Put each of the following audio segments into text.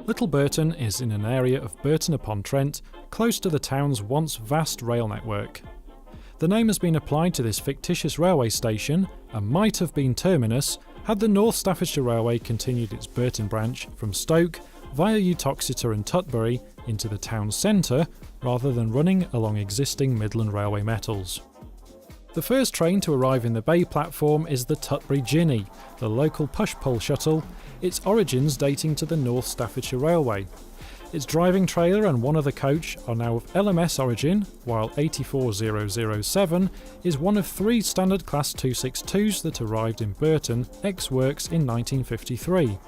Little Burton is in an area of Burton-upon-Trent, close to the town's once vast rail network. The name has been applied to this fictitious railway station and might have been terminus had the North Staffordshire Railway continued its Burton branch from Stoke via Uttoxeter and Tutbury into the town centre rather than running along existing Midlands Railway metals. The first train to arrive in the bay platform is the Tutbury Ginny, the local push-pull shuttle, its origins dating to the North Staffordshire Railway. Its driving trailer and one other coach are now of LMS origin, while 84007 is one of 3 standard class 262s that arrived in Burton ex-works in 1953.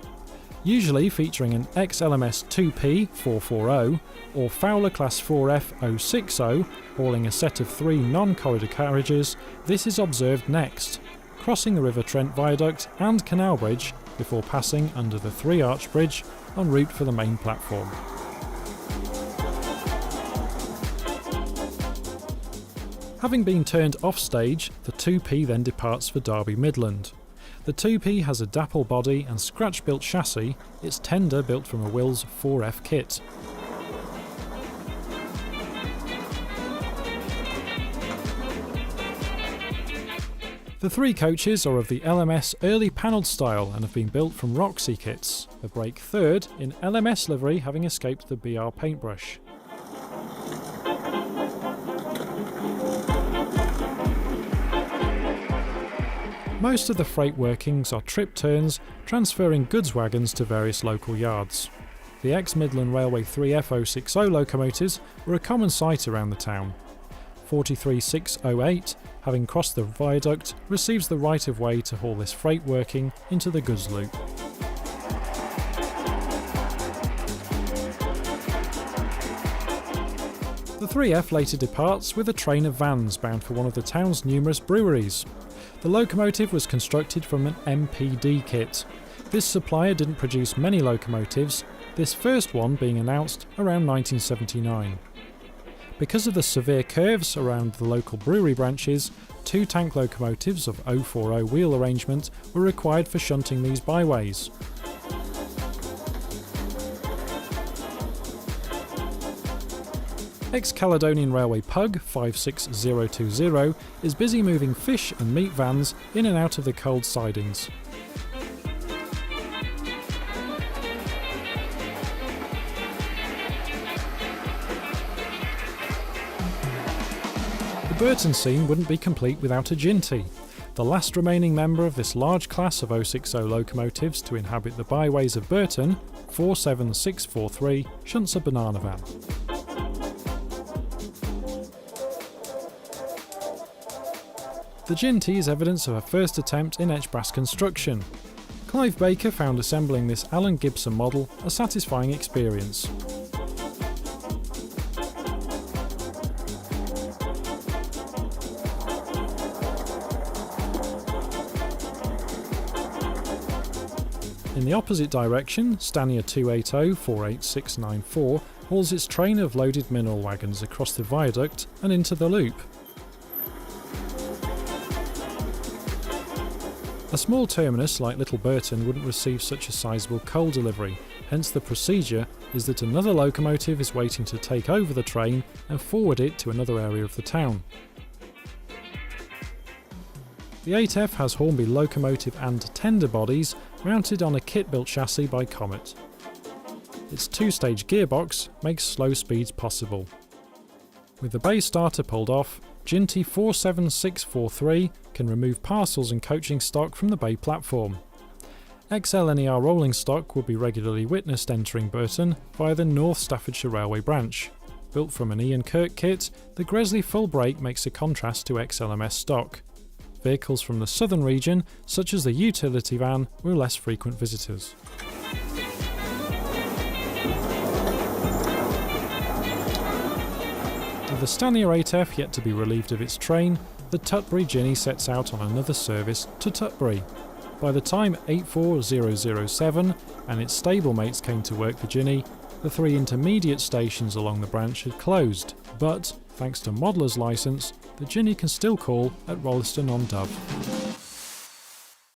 Usually featuring an ex-LMS 2P 440 or Fowler Class 4F 060 hauling a set of 3 non-corridor carriages, this is observed next, crossing the River Trent Viaduct and Canal Bridge before passing under the 3-arch bridge en route for the main platform. Having been turned off stage, the 2P then departs for Derby Midland. The 2P has a dapple body and scratch-built chassis, its tender built from a Wills 4F kit. The 3 coaches are of the LMS early panelled style and have been built from Roxy kits, a brake third in LMS livery having escaped the BR paintbrush. Most of the freight workings are trip turns, transferring goods wagons to various local yards. The ex-Midland Railway 3F060 locomotives were a common sight around the town. 43608, having crossed the viaduct, receives the right-of-way to haul this freight working into the goods loop. The 3F later departs with a train of vans bound for one of the town's numerous breweries. The locomotive was constructed from an MPD kit. This supplier didn't produce many locomotives, this first one being announced around 1979. Because of the severe curves around the local brewery branches, 2 tank locomotives of 040 wheel arrangement were required for shunting these byways. Ex-Caledonian Railway Pug 56020 is busy moving fish and meat vans in and out of the cold sidings. The Burton scene wouldn't be complete without a Ginty. The last remaining member of this large class of 060 locomotives to inhabit the byways of Burton, 47643, shunts a banana van. The Ginty is evidence of a first attempt in etch brass construction. Clive Baker found assembling this Alan Gibson model a satisfying experience. In the opposite direction, Stania 280-48694 hauls its train of loaded mineral wagons across the viaduct and into the loop. A small terminus like Little Burton wouldn't receive such a sizable coal delivery, hence the procedure is that another locomotive is waiting to take over the train and forward it to another area of the town. The 8F has Hornby locomotive and tender bodies mounted on a kit-built chassis by Comet. Its 2-stage gearbox makes slow speeds possible. With the bay starter pulled off, Ginty 47643 can remove parcels and coaching stock from the bay platform. XLNER rolling stock will be regularly witnessed entering Burton via the North Staffordshire Railway branch. Built from an Ian Kirk kit, the Gresley full brake makes a contrast to XLMS stock. Vehicles from the southern region, such as the utility van, were less frequent visitors. With the Stania 8F yet to be relieved of its train, the Tutbury Ginny sets out on another service to Tutbury. By the time 84007 and its stablemates came to work the Ginny, the 3 intermediate stations along the branch had closed, but, thanks to Modeller's licence, the Ginny can still call at Rolleston on Dove.